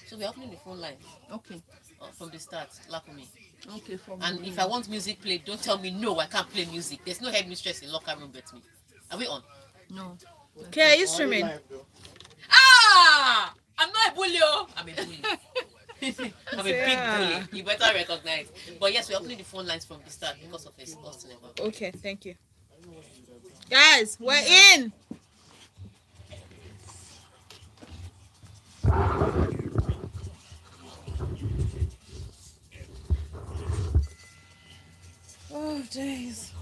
So we're opening the phone line. Okay. From the start, Lakumi. Okay, from And the if I want music played, don't tell me no, I can't play music. There's no headmistress in locker room but me. Are we on? no. Okay, are you streaming? Ah! I'm not a bully, oh! I'm a bully. I'm a big bully. Yeah. You better recognize. But yes, we're opening the phone lines from the start because of his Austin ever. Okay, thank you. Guys, we're in. Oh, jeez.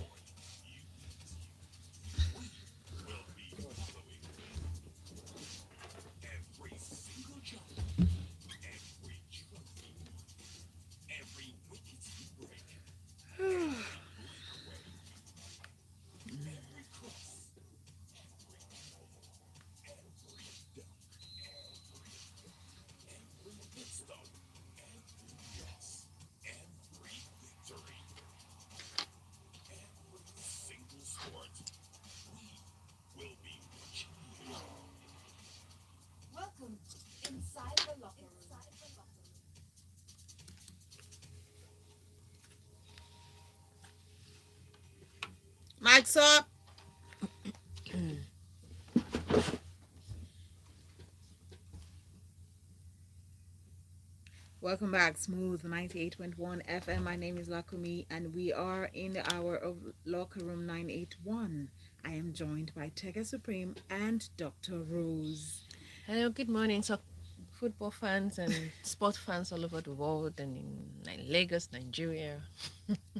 Welcome inside the locker room. Mike's up. Welcome back, Smooth 98.1 FM. My name is Lakumi, and we are in the hour of Locker Room 981. I am joined by Tega Supreme and Dr. Rose. Hello, good morning, so football fans and sport fans all over the world and in Lagos, Nigeria.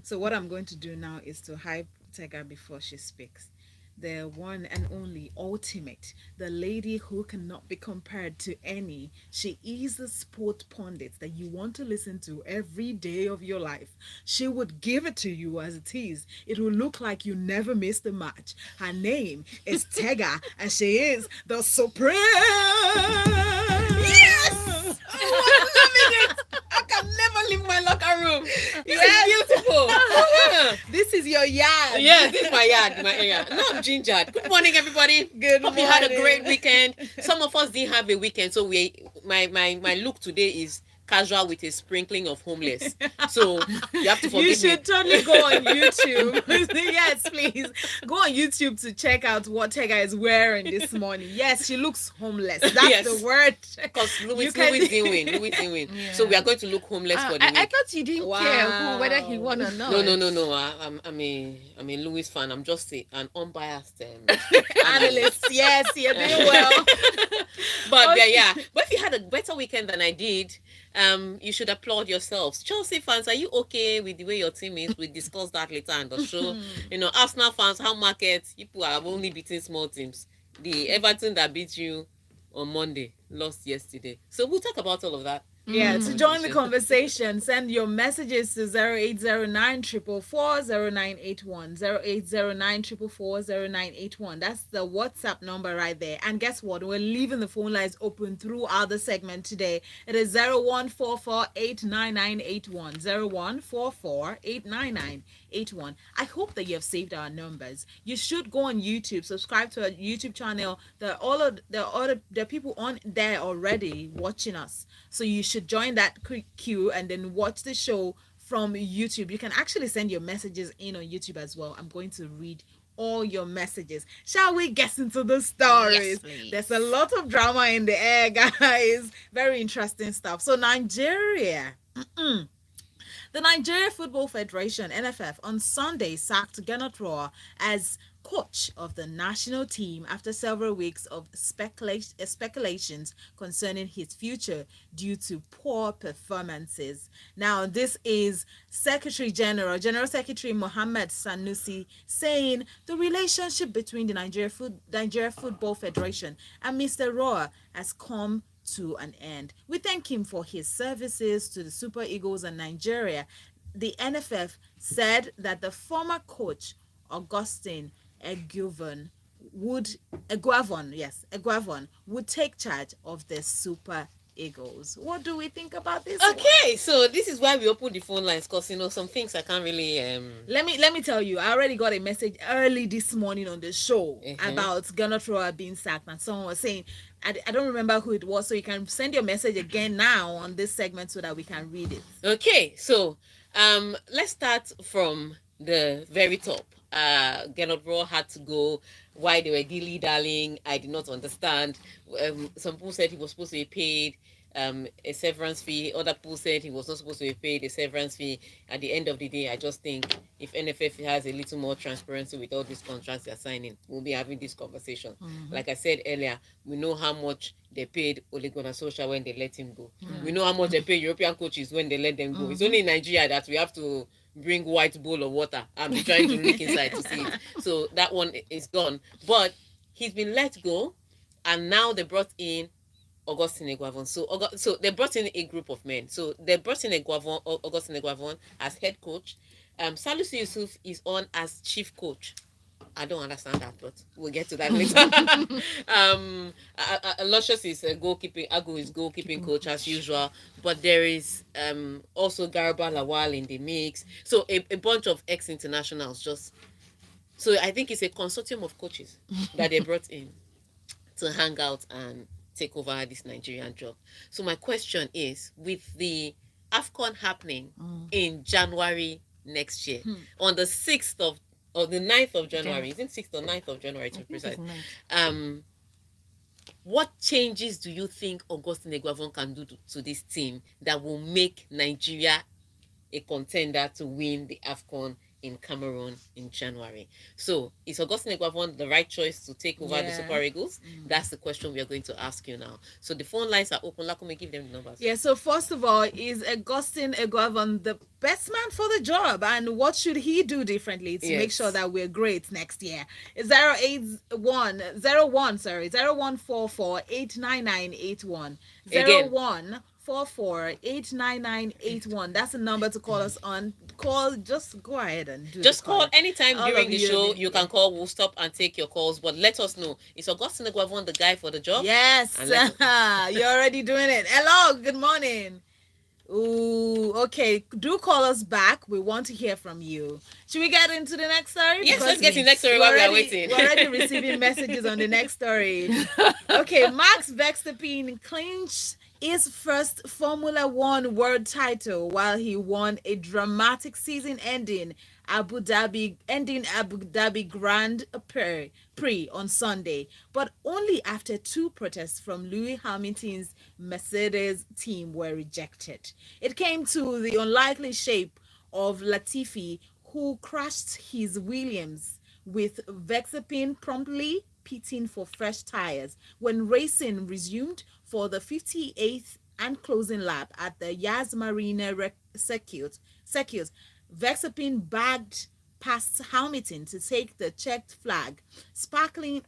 So, what I'm going to do now is to hype Tega before she speaks. The one and only ultimate, the lady who cannot be compared to any. She is the sport pundit that you want to listen to every day of your life. She would give it to you as it is. It will look like you never missed a match. Her name is Tega, and she is the Supreme. Yes! I'm loving it! I can never leave my locker room. This is beautiful. This is your yard. Yes, this is my yard, my area. No, I'm gingered. Good morning, everybody. Good Hope you had a morning. great weekend. Some of us didn't have a weekend, so my look today is casual with a sprinkling of homeless. So you have to forgive You me. should totally go on YouTube. Yes, please. Go on YouTube to check out what Tega is wearing this morning. Yes, she looks homeless. That's Yes. the word. Because Louis You can- didn't win. Louis didn't win. Yeah. So we are going to look homeless for the I week. thought you didn't care whether he won or not. No. I'm a Louis fan. I'm just an unbiased Analyst. Yes, you're doing well. But yeah. But if you had a better weekend than I did, you should applaud yourselves. Chelsea fans, are you okay with the way your team is? We discuss that later on the show. Arsenal fans, how markets people are only beating small teams. The Everton that beat you on Monday lost yesterday. So we'll talk about all of that. Yeah, to join the conversation, send your messages to 0809 444 0981. 0809 444 0981. That's the WhatsApp number right there. And guess what? We're leaving the phone lines open throughout the segment today. It is 0144 89981. 0144 89981. I hope that you have saved our numbers. You should go on YouTube, subscribe to our YouTube channel. There are people on there already watching us. So you should join that queue and then watch the show from YouTube. You can actually send your messages in on YouTube as well. I'm going to read all your messages. Shall we get into the stories? Yes, please. There's a lot of drama in the air, guys. Very interesting stuff. So Nigeria. The Nigeria Football Federation, NFF, on Sunday sacked Rohr as coach of the national team after several weeks of speculations concerning his future due to poor performances. Now, this is General Secretary Mohammed Sanusi, saying the relationship between the Nigeria Football Federation and Mr. Rohr has come to an end. We thank him for his services to the Super Eagles and Nigeria. The NFF said that the former coach, Augustine Eguavon would take charge of the Super Eagles. What do we think about this one? Okay, so this is why we open the phone lines, because some things I can't really Let me tell you, I already got a message early this morning on the show Uh-huh. about Gunnar Rohr being sacked, and someone was saying, I don't remember who it was, so you can send your message again now on this segment so that we can read it. Okay, so let's start from the very top. Gernot Rohr had to go. Why they were dilly-dallying, I did not understand. Some people said he was supposed to be paid a severance fee. Other people said he was not supposed to be paid a severance fee. At the end of the day, I just think if NFF has a little more transparency with all these contracts they're signing, we'll be having this conversation. Like I said earlier, we know how much they paid Ole Gunnar Solskjaer when they let him go. We know how much they pay European coaches when they let them go. It's only in Nigeria that we have to bring white bowl of water and be trying to look inside to see it. So that one is gone. But he's been let go, and now they brought in Augustine Eguavon. So they brought in a group of men. So they brought in Augustine Eguavon as head coach. Salisu Yusuf is on as chief coach. I don't understand that, but we'll get to that later. Luscious is goalkeeping. Agu is goalkeeping coach as usual, but there is also Garba Lawal in the mix. So a bunch of ex-internationals just. So I think it's a consortium of coaches that they brought in to hang out and take over this Nigerian job. So my question is, with the AFCON happening in January next year, on the 6th of or the 9th of January, is it 6th or 9th of January to be precise? What changes do you think Augustine Eguavon can do to this team that will make Nigeria a contender to win the AFCON in Cameroon in January? So is Augustine Eguavon the right choice to take over the Super Eagles? That's the question we are going to ask you now. So the phone lines are open. Lakumi, give them the numbers. Yeah, so first of all, is Augustine Eguavon the best man for the job, and what should he do differently to make sure that we're great next year? 0144 Again. 0144 That's the number to call us on. Just go ahead and do Just the call calling. anytime All during of the you show. have You been- can call. We'll stop and take your calls. But let us know, is Augustine Eguavon the guy for the job? Yes, And let you're already doing it. Hello, good morning. Ooh, okay. Do call us back. We want to hear from you. Should we get into the next story? Yes, Because let's get to the next story while we are waiting. We're already receiving messages on the next story. Okay, Max Verstappen clinched his first Formula One world title while he won a dramatic season-ending Abu Dhabi Grand Prix on Sunday, but only after two protests from Lewis Hamilton's Mercedes team were rejected. It came to the unlikely shape of Latifi, who crashed his Williams, with Verstappen promptly pitting for fresh tires. When racing resumed for the 58th and closing lap at the Yas Marina circuit, Verstappen bagged past Hamilton to take the checked flag, sparking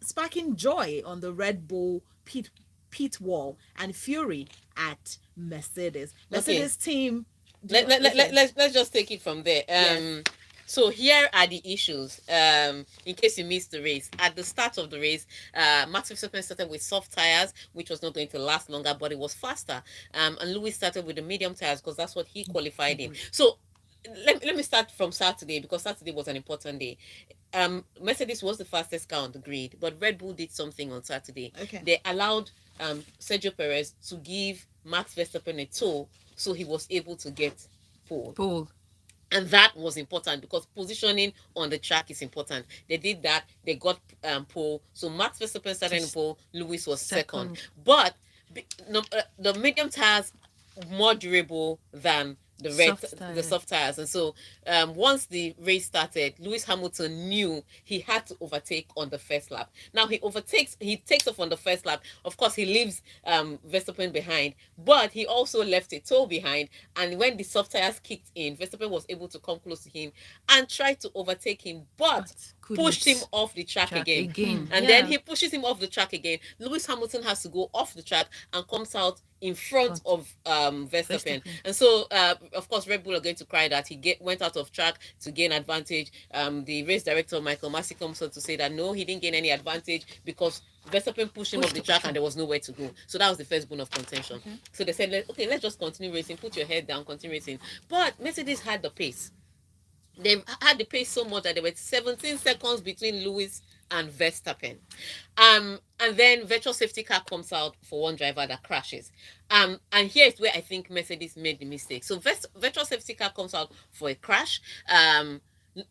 joy on the Red Bull pit wall and fury at Mercedes. Mercedes team. Let's just take it from there. Yes. So here are the issues. In case you missed the race, at the start of the race, Max Verstappen started with soft tires, which was not going to last longer, but it was faster. And Lewis started with the medium tires because that's what he qualified in. So let me start from Saturday, because Saturday was an important day. Mercedes was the fastest car on the grid, but Red Bull did something on Saturday. Okay. They allowed Sergio Perez to give Max Verstappen a tow, so he was able to get pole. And that was important because positioning on the track is important. They did that. They got pole. So Max Verstappen started in pole. Lewis was second. But the medium tires more durable than the soft tires. And so once the race started, Lewis Hamilton knew he had to overtake on the first lap. Now he takes off on the first lap. Of course, he leaves Verstappen behind, but he also left a toe behind. And when the soft tires kicked in, Verstappen was able to come close to him and try to overtake him, but pushed him off the track again. And then he pushes him off the track again. Lewis Hamilton has to go off the track and comes out in front of Verstappen. Verstappen. And so of course Red Bull are going to cry that he went out of track to gain advantage. The race director Michael Massey comes on to say that no, he didn't gain any advantage because Verstappen pushed him off the track and there was nowhere to go. So that was the first bone of contention. Okay. So they said, okay, let's just continue racing, put your head down, continue racing. But Mercedes had the pace. They had the pace so much that there were 17 seconds between Lewis and Verstappen. And then virtual safety car comes out for one driver that crashes. And here's where I think Mercedes made the mistake. So virtual safety car comes out for a crash.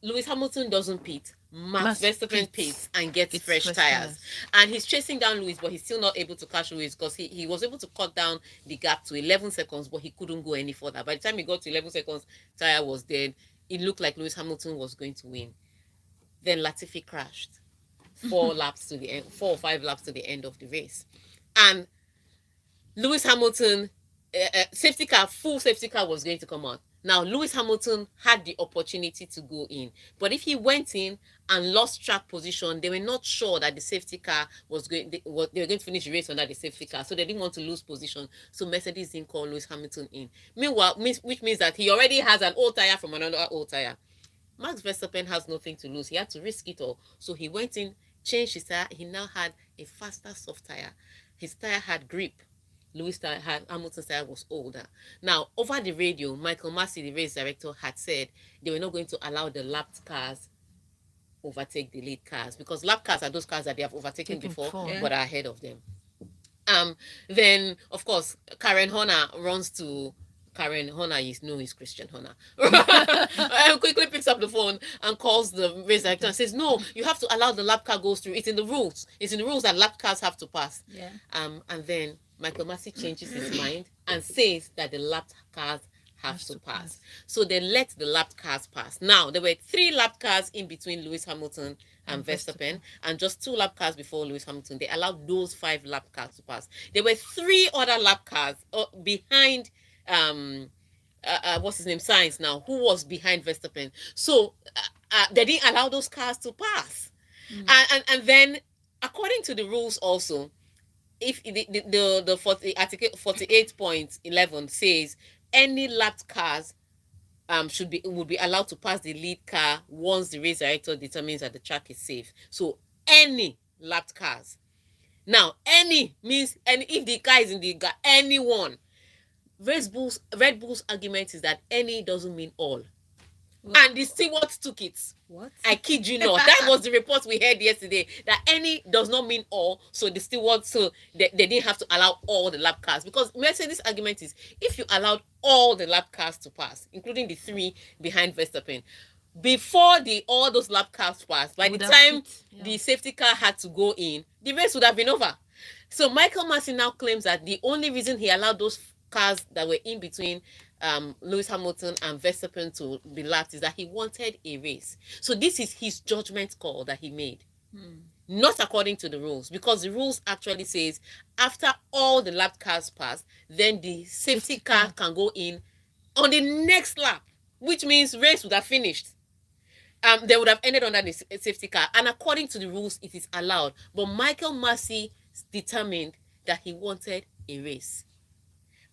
Lewis Hamilton doesn't pit. Max Verstappen pits and gets fresh tires. And he's chasing down Lewis, but he's still not able to catch Lewis because he was able to cut down the gap to 11 seconds, but he couldn't go any further. By the time he got to 11 seconds, tire was dead. It looked like Lewis Hamilton was going to win. Then Latifi crashed 4 laps to the end, 4 or 5 laps to the end of the race. And Lewis Hamilton, full safety car was going to come out. Now, Lewis Hamilton had the opportunity to go in. But if he went in and lost track position, they were not sure that the safety car was going, they were going to finish the race under the safety car. So they didn't want to lose position. So Mercedes didn't call Lewis Hamilton in. Meanwhile, which means that he already has an old tire from another old tire. Max Verstappen has nothing to lose. He had to risk it all. So he went in, changed his tire. He now had a faster soft tire. His tire had grip. Hamilton's tire was older. Now, over the radio, Michael Massey, the race director, had said they were not going to allow the lapped cars overtake the lead cars because lap cars are those cars that they have overtaken before but are ahead of them. Then, of course, Karen Horner runs to Karen Horner, is Christian Horner. Quickly picks up the phone and calls the race director and says, no, you have to allow the lap car goes through. It's in the rules. It's in the rules that lap cars have to pass. Yeah. And then Michael Massey changes his mind and says that the lap cars have to pass. So they let the lap cars pass. Now, there were 3 lap cars in between Lewis Hamilton and Verstappen, and just 2 lap cars before Lewis Hamilton. They allowed those 5 lap cars to pass. There were 3 other lap cars behind what's his name, Sainz now, who was behind Verstappen. So they didn't allow those cars to pass. And then, according to the rules also, if the article 48.11 says any lapped cars would be allowed to pass the lead car once the race director determines that the track is safe. So any lapped cars. Now, any means, and if the car is in the car, anyone. Red Bull's argument is that any doesn't mean all. What? And the stewards took it. What? I kid you not. That was the report we heard yesterday. That any does not mean all. So the stewards, they didn't have to allow all the lap cars. Because Mercedes' argument is, if you allowed all the lap cars to pass, including the 3 behind Verstappen, before all those lap cars passed, by the time the safety car had to go in, the race would have been over. So Michael Massey now claims that the only reason he allowed those cars that were in between Lewis Hamilton and Verstappen to be lapped is that he wanted a race. So this is his judgment call that he made. Not according to the rules, because the rules actually says after all the lap cars pass, then the safety car can go in on the next lap, which means race would have finished. They would have ended under the safety car, and according to the rules it is allowed. But Michael Massey determined that he wanted a race.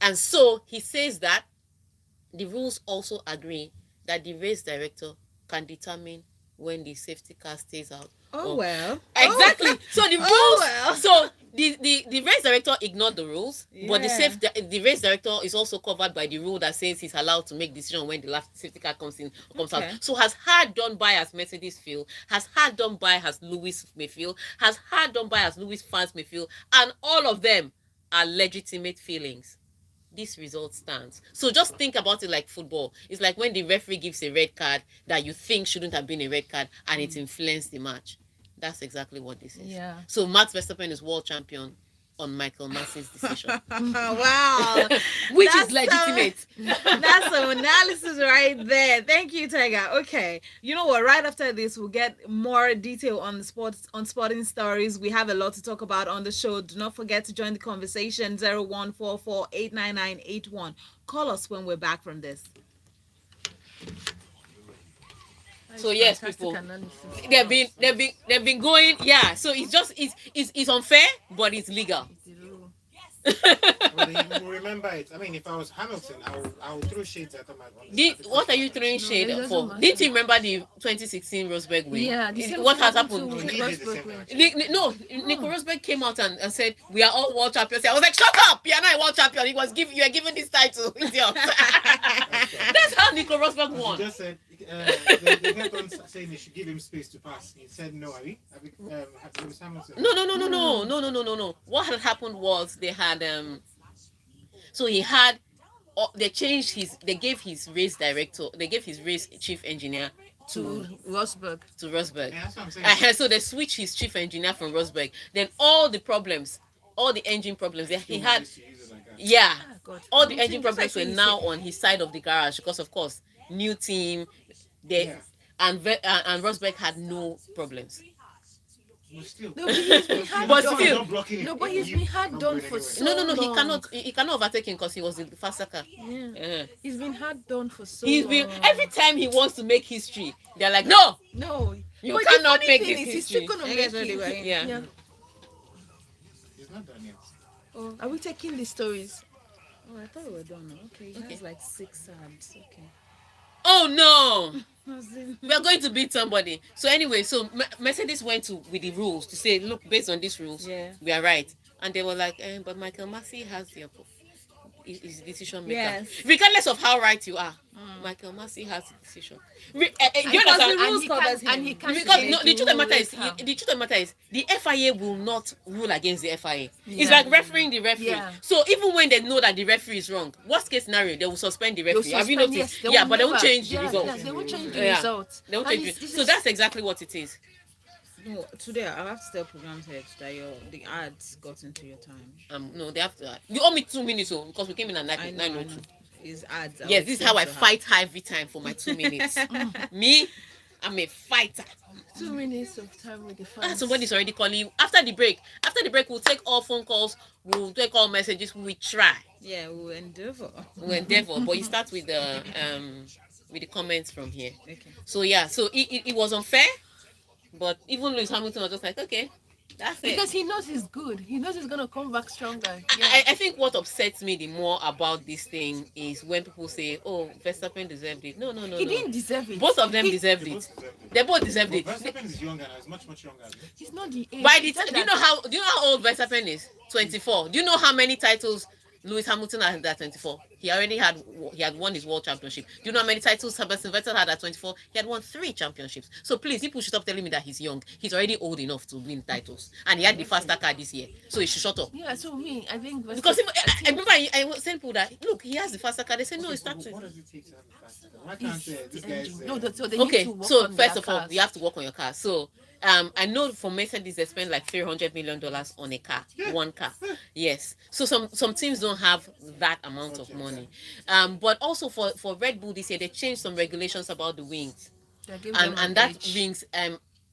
And so he says that the rules also agree that the race director can determine when the safety car stays out. Well. Exactly. So the rules. Well. So the race director ignored the rules, but the race director is also covered by the rule that says he's allowed to make decision when the last safety car comes out. So has hard done by as Mercedes feel, has hard done by as Lewis may feel, has hard done by as Lewis fans may feel, and all of them are legitimate feelings. This result stands. So just think about it like football. It's like when the referee gives a red card that you think shouldn't have been a red card and it influenced the match. That's exactly what this is. Yeah. So Max Verstappen is world champion on Michael Massey's decision. Wow. Which is legitimate. That's some analysis right there. Thank you, Tiger. Okay. You know what? Right after this, we'll get more detail on sporting stories. We have a lot to talk about on the show. Do not forget to join the conversation 0144-899-81. Call us when we're back from this. So yes, people, they've been going. Yeah. So it's unfair, but it's legal. Well, he will remember it. I mean, if I was Hamilton, I will throw shades at him. What are you throwing No, shade it doesn't for? matter. Didn't you remember the 2016 Rosberg win? Yeah, the same What thing has happened happened? to He did the Rosberg same win. thing. No, Nico Rosberg came out and said we are all world champions. I was like, shut up! You're not a world champion. You are given this title, idiot. That's how Nico Rosberg He won. just said they kept on saying they should give him space to pass. He said no. Lewis Hamilton. No. What had happened was they had so he had they gave his race director, they gave his race chief engineer To to Rosberg. Rosberg. Yeah, that's what I'm saying. So they switched his chief engineer from Rosberg. Then all the problems, all the engine problems he Still had, managed to use it like that. yeah, Ah, God. all the I'm engine saying, problems were just like now you on his side of the garage because, of course, new team, they Yeah. and Rosberg had no problems. But still. No, but he's been hard But done. still- Not blocking it. No, but he's You- been hard not done going for anywhere. so No, he long. cannot. He cannot overtake him because he was the faster car. Yeah. He's been hard done for so He's long. been every time he wants to make history. They're like, no, No. you But cannot the funny make thing this is, he's history. still gonna I make guess really it. well. Yeah. He's not done yet. Oh, are we taking the stories? Oh, I thought we were done. Okay, he has like 6 ads. Okay. Oh no, we are going to beat somebody. So anyway, so Mercedes went to with the rules to say, look, based on these rules, Yeah. we are right. And they were like, but Michael Massey has the is decision maker. Yes. Regardless of how right you are, Michael Massey has the decision. Do you Because understand? the rules he covers can't- him. and he can't Because change no, the truth of the matter is, rules. the truth of the matter is, the FIA will not rule against the FIA. It's Yeah. like refereeing the referee. Yeah. So even when they know that the referee is wrong, worst case scenario, they will suspend the They'll referee. Have you suspend, noticed? yes, they Yeah, will but they won't never- change the yeah, result. yeah, they won't change the Yeah. result. They won't And change it's- it. this So is- that's exactly what it is. No, today I have to tell program head that the ads got into your time. No, they have to. You owe me 2 minutes, because we came in at I know. 9:02. It's ads. I Yes, was this is saying how I to her. fight her every time for my 2 minutes. Me, I'm a fighter. 2 minutes of time with the fans. Somebody's already calling you. After the break, we'll take all phone calls, we'll take all messages, we try. Yeah, we will endeavor. We'll endeavor. But you start with the comments from here. Okay. So yeah, so it was unfair, but even Lewis Hamilton was just like, okay, that's it. Because he knows he's good. He knows he's gonna come back stronger. Yeah. I think what upsets me the more about this thing is when people say, "Oh, Verstappen deserved it." No. He didn't deserve it. Both of them deserved They it. both deserved it. They both deserved But it. Verstappen is younger now. He's much younger. Isn't he? He's not the age. By the It's just do you that- know how old Verstappen is? 24. Do you know how many titles Lewis Hamilton had at 24? He had won his world championship. Do you know how many titles Sebastian Vettel had at 24? He had won 3 championships. So please, people should stop telling me that he's young. He's already old enough to win titles, and he had the faster car this year. So he should shut up. Yeah, so me, I think Because Verstappen- I remember I was telling people that look, he has the faster car. They say no, Okay, it's but starting. what does it take to have a faster car? Why can't this guy is No, so they need Okay, to work so on first their of all, cars. you have to work on your car. So I know for Mercedes they spend like $300 million on a car, one car. Yes. So some teams don't have that amount of money. But also for Red Bull this year they changed some regulations about the wings, They give them and an that edge. wings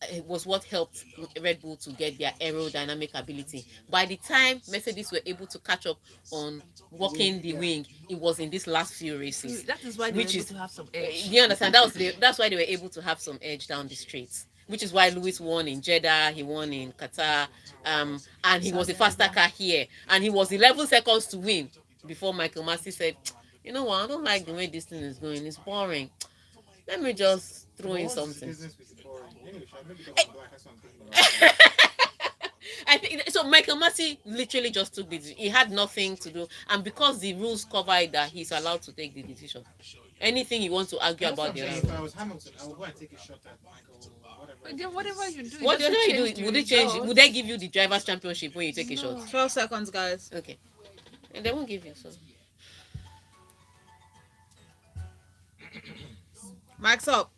it was what helped Red Bull to get their aerodynamic ability. By the time Mercedes were able to catch up on working the wing, it was in these last few races. That is why they're Which able is- to have some edge. You understand? That's why they were able to have some edge down the streets. Which is why Lewis won in Jeddah, he won in Qatar, and he was the faster car here, and he was 11 seconds to win before Michael Massey said, "You know what? I don't like the way this thing is going. It's boring. Let me just throw in What's the something." business with the boring? Anyway, maybe because I'm black, that's what I'm thinking about. I think so. Michael Massey literally just took the decision. He had nothing to do, and because the rules cover it, that he's allowed to take the decision. Anything you want to argue That's what about I'm the saying. other. If I was Hamilton, I would go and take a shot at Michael. But then whatever you do, What doesn't do you change do? the Would they change? result. Would they give you the drivers' championship when you take a No. shot? 12 seconds, guys. Okay, and they won't give you so. Mike's up.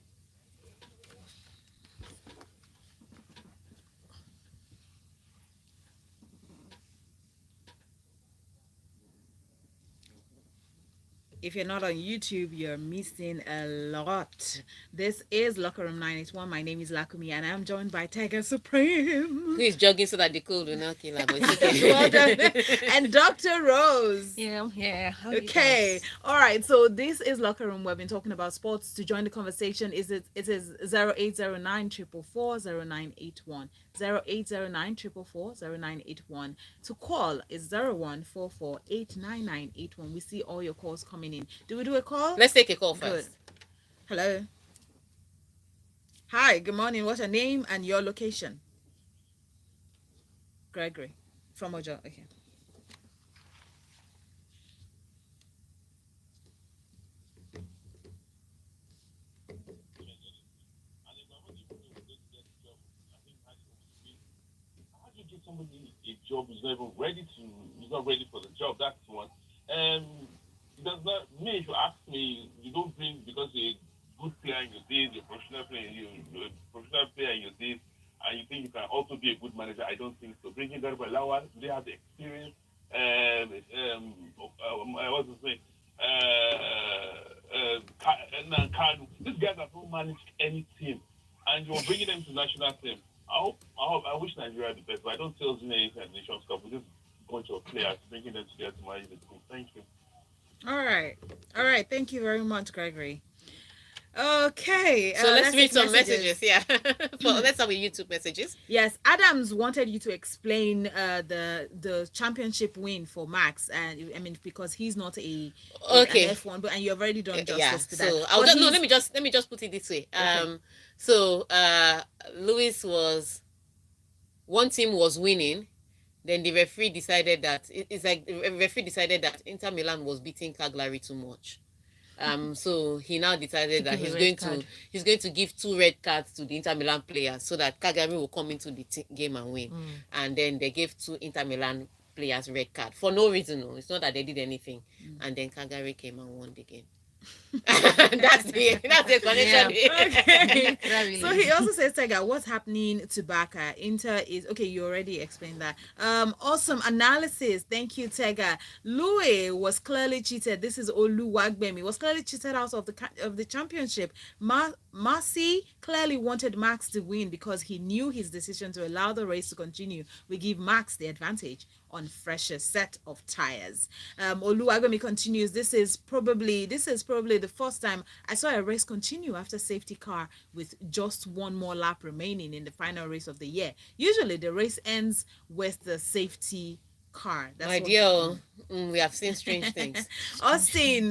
If you're not on YouTube, you're missing a lot. This is Locker Room 981. My name is Lakumi, and I'm joined by Tiger Who Supreme. is jogging so that the cold will not kill her, but it's okay. Well done. And Dr. Rose. Yeah, I'm here. How you Okay. guys? All right. So this is Locker Room. We've been talking about sports. To join the conversation, it is 0809 444 0981. 0809 444 0981. To call is 0144 89981. We see all your calls coming in. Do we do a call? Let's take a call Good. first. Hello. Hi. Good morning. What's your name and your location? Gregory from Ojo. Okay. How do you give somebody a job who's not even ready to, who's not ready for the job? That's one. It does not, me, if you ask me, you don't bring, because you're a good player in your days, you're a professional player, you're a professional player in your days, and you think you can also be a good manager. I don't think so. Bringing Garba Lawal, do they have the experience? What's his name? Kanu. These guys have not managed any team, and you're bringing them to national team. I wish Nigeria the best, but I don't tell Zine anything at Nations Cup. We just a bunch of players bringing them together to manage the team. Thank you. All right. All right. Thank you very much, Gregory. Okay. So let's read take some messages. Yeah. Let's start with YouTube messages. Yes, Adams wanted you to explain the championship win for Max, and I mean because he's not Okay. an F1, but and you've already done justice Yeah. to So that. I'll But just no. he's- Let me just put it this way. Okay. So Lewis was one team was winning. Then the referee decided that it's like the referee decided that Inter Milan was beating Cagliari too much. So he now decided To that give a he's red going card. to he's going to give 2 red cards to the Inter Milan players so that Cagliari will come into the game and win. And then they gave 2 Inter Milan players red card for no reason. No, it's not that they did anything. And then Cagliari came and won the game. that's the connection. Okay. That really- So he also says, Tiger, what's happening to Barca? Inter is okay. You already explained that. Awesome analysis. Thank you, Tiger. Louis was clearly cheated. This is Olu Wagbemi. Was clearly cheated out of the championship. Marcy clearly wanted Max to win because he knew his decision to allow the race to continue will give Max the advantage on fresher set of tires. Oluwagami continues. This is probably the first time I saw a race continue after safety car with just one more lap remaining in the final race of the year. Usually the race ends with the safety car. My dear, we have seen strange things. Okay,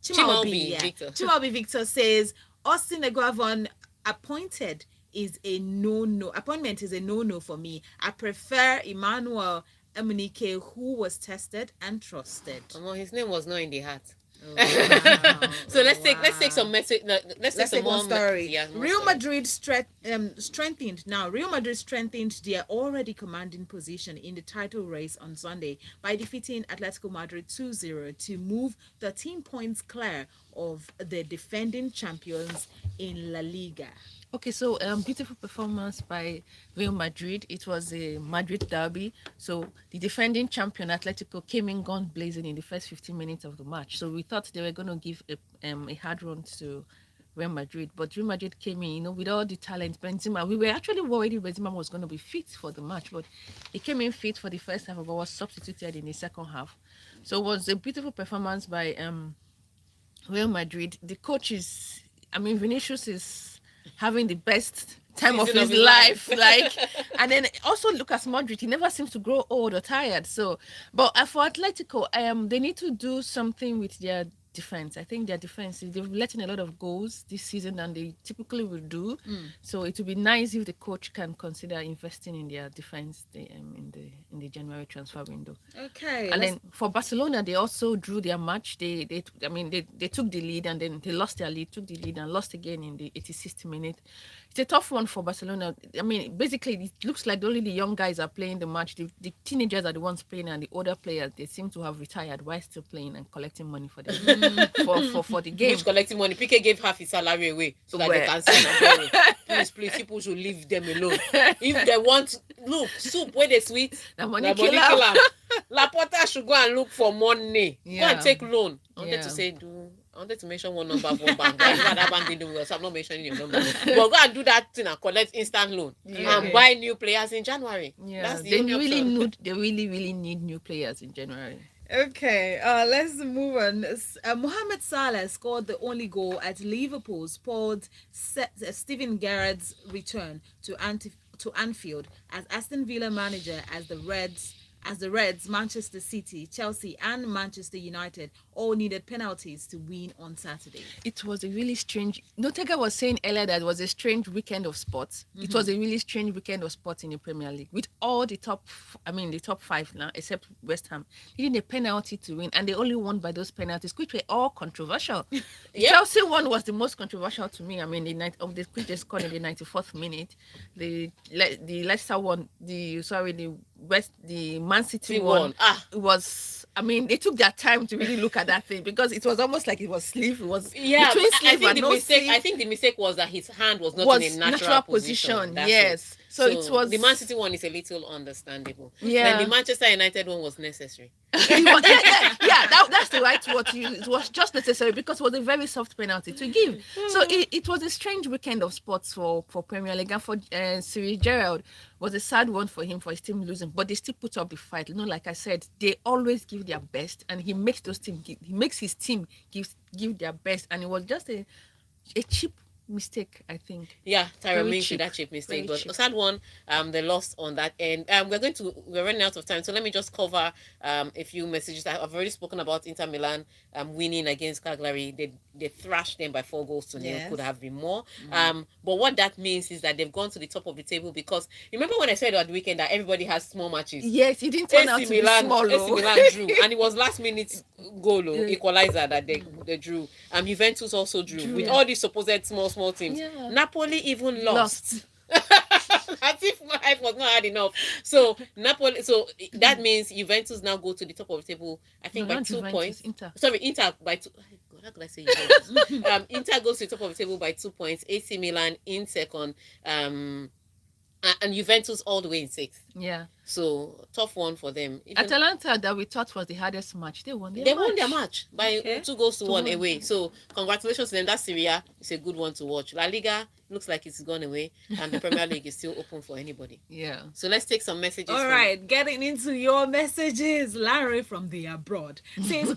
Chimaobi Victor. Chimaobi Victor says Austin Eguavon appointment is a no-no for me. I prefer Emmanuel Emunike, who was tested and trusted. His name was not in the hat. Oh, wow. So let's take some message. Let's take some take one more story. more Real story. Madrid strengthened. Now, Real Madrid strengthened their already commanding position in the title race on Sunday by defeating Atletico Madrid 2-0 to move 13 points clear of the defending champions in La Liga. Okay, so beautiful performance by Real Madrid. It was a Madrid derby. So the defending champion Atletico came in gun blazing in the first 15 minutes of the match. So we thought they were going to give a hard run to Real Madrid, but Real Madrid came in, with all the talent. Benzema, we were actually worried Benzema was going to be fit for the match, but he came in fit for the first half, but was substituted in the second half. So it was a beautiful performance by Real Madrid. The coach is, Vinicius is having the best time of Season his life. And then also Lucas Modric, he never seems to grow old or tired. So, but for Atletico, they need to do something with their defense. I think their defense, they've let in a lot of goals this season than they typically will do. So it would be nice if the coach can consider investing in their defense in the January transfer window. Okay. And then for Barcelona, they also drew their match. They took the lead and then they lost their lead, took the lead and lost again in the 86th minute. It's a tough one for Barcelona. I mean, basically, it looks like only the young guys are playing the match. The teenagers are the ones playing, and the older players, they seem to have retired while still playing and collecting money for the for the game. Which collecting money? PK gave half his salary away so that they Well. can send and borrow. Please, people should leave them alone. If they want, look, soup where they sweet, The na money money killer. kill am. Laporta should go and look for money. Go Yeah. and take loan. I wanted Yeah. to say, I wanted to mention one number of one bank. Why that bank didn't do well, so I'm not mentioning your number. But go and do that thing and collect instant loan Yeah. and buy new players in January. Yeah, That's the they only really option. need. They really need new players in January. Okay, let's move on. Mohamed Salah scored the only goal at Liverpool's spoiled Steven Gerrard's return to Anfield as Aston Villa manager as the Reds, Manchester City, Chelsea, and Manchester United all needed penalties to win on Saturday. It was a really strange. Notega was saying earlier that it was a strange weekend of sports. It was a really strange weekend of sports in the Premier League with all the top five now, except West Ham, needing a penalty to win, and they only won by those penalties, which were all controversial. The Yeah. Chelsea one was the most controversial to me. I mean, the night of the which they scored in the 94th minute. The Leicester one, the Man City He one. won. Ah. It was. I mean, they took their time to really look at that thing because it was almost like it was sleeve. It was Yeah, between but I sleeve think and the no mistake. sleeve. I think the mistake was that his hand was not Was in a natural, natural position. position, That's yes. it. So it was- the Man City one is a little understandable. Yeah. Then the Manchester United one was necessary. That's the right word to use. It was just necessary because it was a very soft penalty to give. So it was a strange weekend of sports for Premier League, and for Cyril Gerrard was a sad one for him, for his team losing, but they still put up the fight. You know, like I said, they always give their best, and he makes his team give their best, and it was just a cheap mistake, I think. Yeah, Tyra Very Mings cheap. did that cheap mistake, Very but cheap. a sad one. They lost on that end. We're running out of time, so let me just cover a few messages. I've already spoken about Inter Milan winning against Cagliari. They thrashed them by 4-0. Yes. Could have been more. But what that means is that they've gone to the top of the table, because remember when I said at the weekend that everybody has small matches. Yes, it didn't turn out to be small. AC Milan drew, and it was last minute goal equalizer that they drew. Juventus also drew with all these supposed small teams. Yeah. Napoli even lost. As if life was not hard enough. So Napoli. So that means Juventus now go to the top of the table. I think No, by not 2 Juventus, points. Inter. Sorry, Inter by 2. God, how could I say Juventus? Inter goes to the top of the table by 2 points. AC Milan in second. And Juventus all the way in 6th. Yeah. So tough one for them. Even- Atalanta, that we thought was the hardest match, they won they won their match by Okay. 2-1 2-1. away. So congratulations to them. That Syria is a good one to watch. La Liga looks like it's gone away, and the Premier League is still open for anybody. Yeah. So let's take some messages. All right, getting into your messages. Larry from the abroad says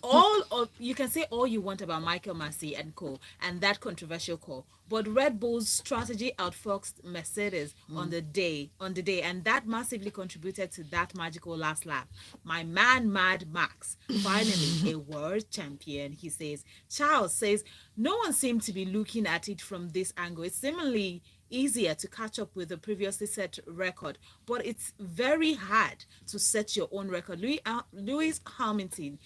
you can say all you want about Michael Massey and co and that controversial call, but Red Bull's strategy outfoxed Mercedes on the day, and that massively contributed to that magical last lap. My man, Mad Max, finally a world champion. He says. Charles says no one seemed to be looking at it from this angle. It's seemingly easier to catch up with the previously set record, but it's very hard to set your own record. Lewis Hamilton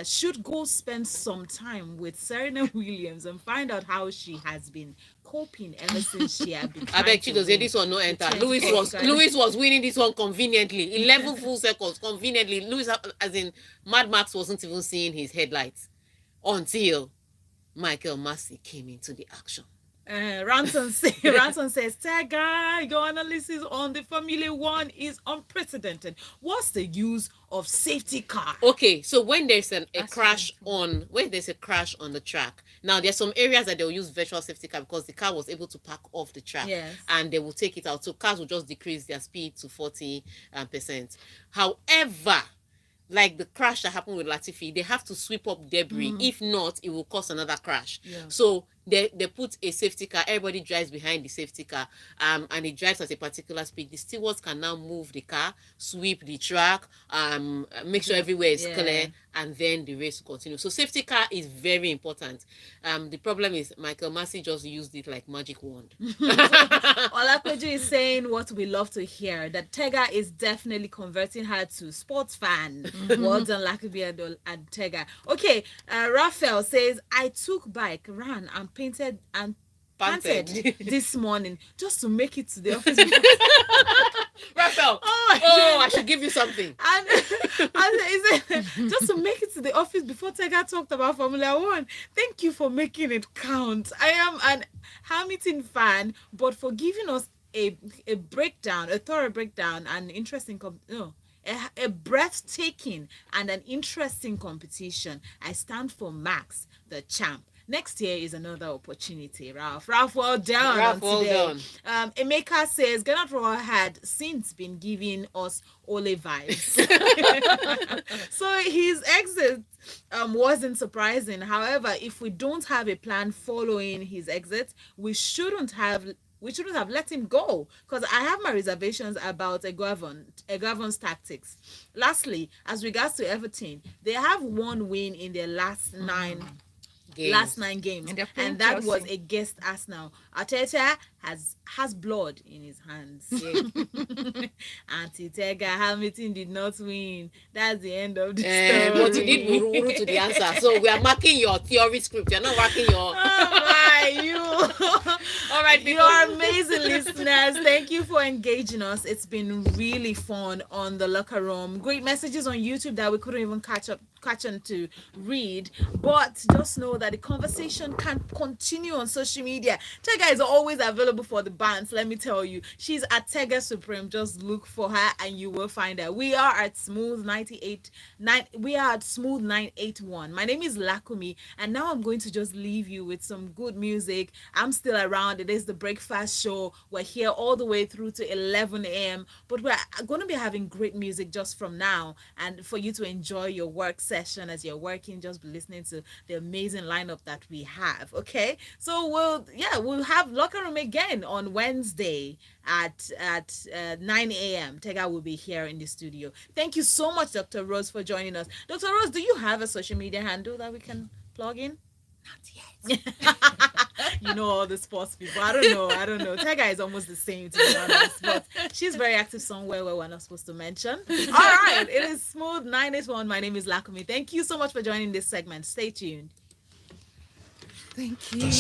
should go spend some time with Serena Williams and find out how she has been coping ever since she had been I trying beg to you to say win this one no enter. the Lewis 20th was winning this one conveniently. 11 full seconds conveniently. Lewis, as in Mad Max, wasn't even seeing his headlights until Michael Massey came into the action. Ransom says, Tega, your analysis on the Formula One is unprecedented. What's the use of safety car? Okay, so when there's a That's crash on the track, now there's some areas that they'll use virtual safety car because the car was able to park off the track. Yes. And they will take it out. So cars will just decrease their speed to 40%. However, like the crash that happened with Latifi, they have to sweep up debris. If not, it will cause another crash. Yeah. So they put a safety car. Everybody drives behind the safety car, and it drives at a particular speed. The stewards can now move the car, sweep the track, make sure everywhere is clear, and then the race will continue. So safety car is very important. The problem is Michael Massey just used it like magic wand. Olapeju is saying what we love to hear, that Tega is definitely converting her to sports fan. Well done, Lakubi and Tega. Okay, Raphael says, I took bike, ran and panted this morning just to make it to the office. Raphael. Oh, Oh, I should give you something. and he said, just to make it to the office before Tiger talked about Formula One. Thank you for making it count. I am an Hamilton fan, but for giving us a breakdown, a thorough breakdown, and interesting a breathtaking and an interesting competition. I stand for Max, the champ. Next year is another opportunity, Ralph. Ralph, well done. Ralph, well today. done. Emeka says Gennard Rohr had since been giving us Ole vibes. So his exit wasn't surprising. However, if we don't have a plan following his exit, we shouldn't have let him go, because I have my reservations about Eguavon's tactics. Lastly, as regards to Everton, they have one win in their last nine games, and that was against Arsenal. Arteta has blood in his hands. Anti-Tega Hamilton did not win. That's the end of the story. But you did uru to the answer. So we are marking your theory script. You're not marking your... Oh my, you. All right, you are amazing listeners. Thank you for engaging us. It's been really fun on the locker room. Great messages on YouTube that we couldn't even catch on to read, but just know that the conversation can continue on social media. Tega is always available for the bands. Let me tell you, she's at Tega Supreme. Just look for her and you will find her. We are at Smooth 989. We are at Smooth 981. My name is Lakumi, and now I'm going to just leave you with some good music. I'm still around. It is the breakfast show. We're here all the way through to 11 a.m. but we're going to be having great music just from now, and for you to enjoy your work session as you're working, just be listening to the amazing lineup that we have. Okay, so we'll have Locker Room again on Wednesday at 9 a.m. Tega will be here in the studio. Thank you so much, Dr. Rose, for joining us. Dr. Rose, do you have a social media handle that we can plug in? Not yet. You know all the sports people. I don't know. Tega is almost the same, to be honest, but she's very active somewhere where we're not supposed to mention. All right, it is Smooth 981. My name is Lakumi. Thank you so much for joining this segment. Stay tuned. Thank you.